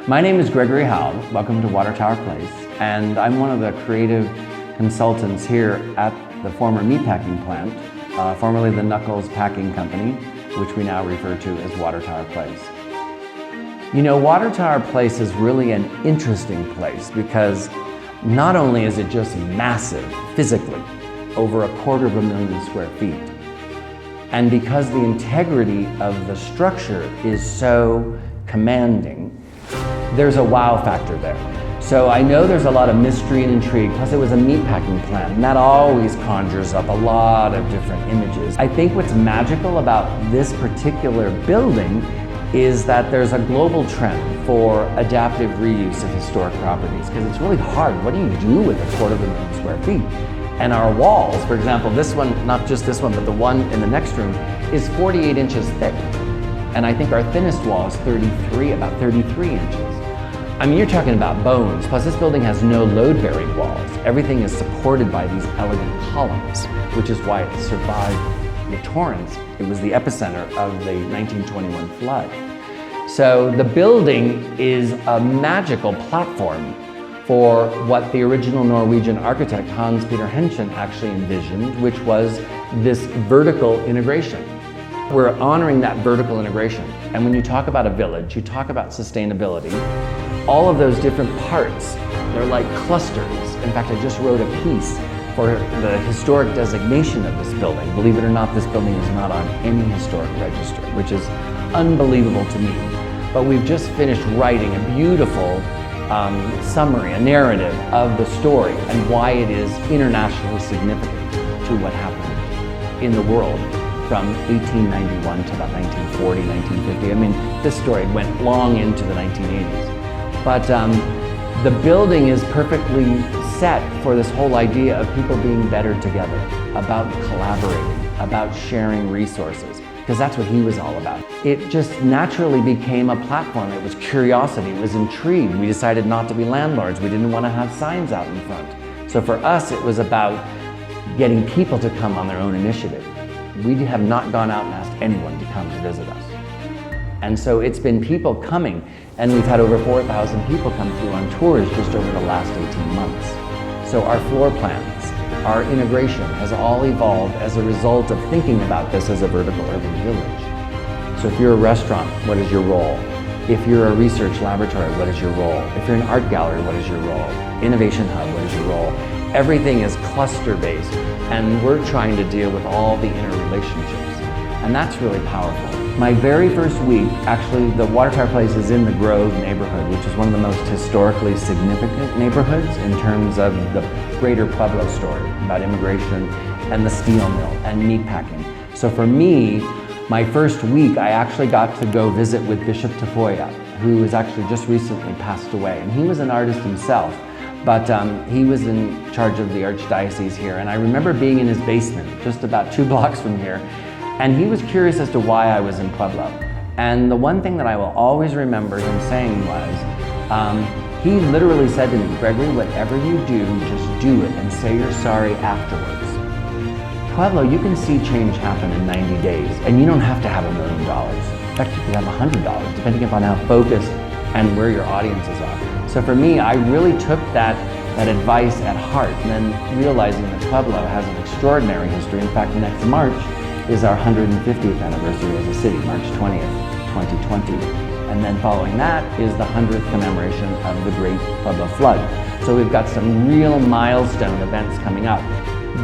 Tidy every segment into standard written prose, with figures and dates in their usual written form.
My name is Gregory Howell. Welcome to Watertower Place, and I'm one of the creative consultants here at the former meatpacking plant, formerly the Knuckles Packing Company, which we now refer to as Watertower Place. You know, Watertower Place is really an interesting place because not only is it just massive physically, over 250,000 square feet, and because the integrity of the structure is so commanding, there's a wow factor there. So I know there's a lot of mystery and intrigue, plus it was a meatpacking plant, and that always conjures up a lot of different images. I think what's magical about this particular building is that there's a global trend for adaptive reuse of historic properties, because it's really hard. What do you do with 250,000 square feet? And our walls, for example, this one, not just this one, but the one in the next room, is 48 inches thick. And I think our thinnest wall is about 33 inches. I mean, you're talking about bones. Plus, this building has no load-bearing walls. Everything is supported by these elegant columns, which is why it survived the torrents. It was the epicenter of the 1921 flood. So the building is a magical platform for what the original Norwegian architect Hans Peter Henschen actually envisioned, which was this vertical integration. We're honoring that vertical integration. And when you talk about a village, you talk about sustainability, all of those different parts, they're like clusters. In fact, I just wrote a piece for the historic designation of this building. Believe it or not, this building is not on any historic register, which is unbelievable to me. But we've just finished writing a beautiful summary, a narrative of the story and why it is internationally significant to what happened in the world from 1891 to about 1940, 1950. I mean, this story went long into the 1980s. But the building is perfectly set for this whole idea of people being better together, about collaborating, about sharing resources, because that's what he was all about. It just naturally became a platform. It was curiosity, it was intrigue. We decided not to be landlords. We didn't want to have signs out in front. So for us, it was about getting people to come on their own initiative. We have not gone out and asked anyone to come to visit us. And so it's been people coming, and we've had over 4,000 people come through on tours just over the last 18 months. So our floor plans, our integration has all evolved as a result of thinking about this as a vertical urban village. So if you're a restaurant, what is your role? If you're a research laboratory, what is your role? If you're an art gallery, what is your role? Innovation hub, what is your role? Everything is cluster-based, and we're trying to deal with all the interrelationships, and that's really powerful. My very first week, actually, the Watertower Place is in the Grove neighborhood, which is one of the most historically significant neighborhoods in terms of the greater Pueblo story about immigration and the steel mill and meatpacking. So for me, my first week, I actually got to go visit with Bishop Tafoya, who has actually just recently passed away. And he was an artist himself, but he was in charge of the archdiocese here. And I remember being in his basement, just about 2 blocks from here, and he was curious as to why I was in Pueblo. And the one thing that I will always remember him saying was, he literally said to me, Gregory, whatever you do, just do it and say you're sorry afterwards. Pueblo, you can see change happen in 90 days, and you don't have to have $1 million. In fact, you can have $100, depending upon how focused and where your audiences are. So for me, I really took that advice at heart, and then realizing that Pueblo has an extraordinary history. In fact, next March is our 150th anniversary as a city, March 20th, 2020. And then following that is the 100th commemoration of the Great Pueblo Flood. So we've got some real milestone events coming up.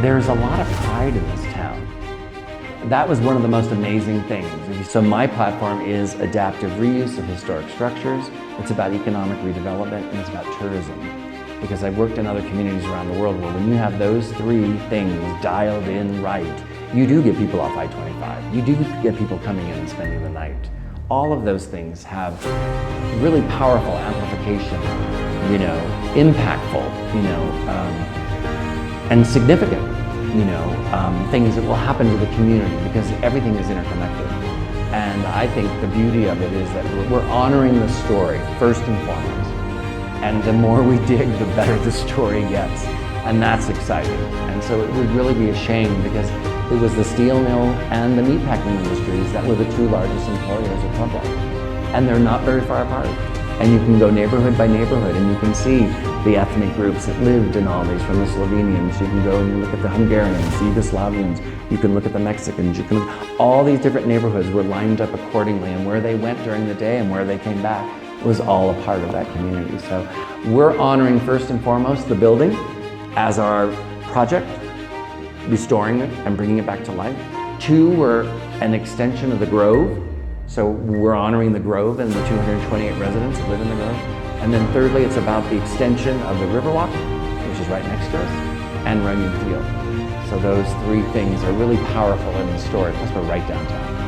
There's a lot of pride in this town. That was one of the most amazing things. So my platform is adaptive reuse of historic structures. It's about economic redevelopment, and it's about tourism. Because I've worked in other communities around the world where when you have those 3 things dialed in right, you do get people off I-25. You do get people coming in and spending the night. All of those things have really powerful amplification, impactful, and significant, things that will happen to the community because everything is interconnected. And I think the beauty of it is that we're honoring the story first and foremost. And the more we dig, the better the story gets. And that's exciting. And so it would really be a shame because it was the steel mill and the meatpacking industries that were the 2 largest employers of Pueblo. And they're not very far apart. And you can go neighborhood by neighborhood and you can see the ethnic groups that lived in all these, from the Slovenians. You can go and you look at the Hungarians, the Yugoslavians, you can look at the Mexicans, you can look, all these different neighborhoods were lined up accordingly, and where they went during the day and where they came back was all a part of that community. So we're honoring first and foremost the building as our project, restoring it and bringing it back to life. Two, we're an extension of the Grove. So we're honoring the Grove and the 228 residents that live in the Grove. And then thirdly, it's about the extension of the Riverwalk, which is right next to us, and Runyon Field. So those three things are really powerful and historic, plus we're right downtown.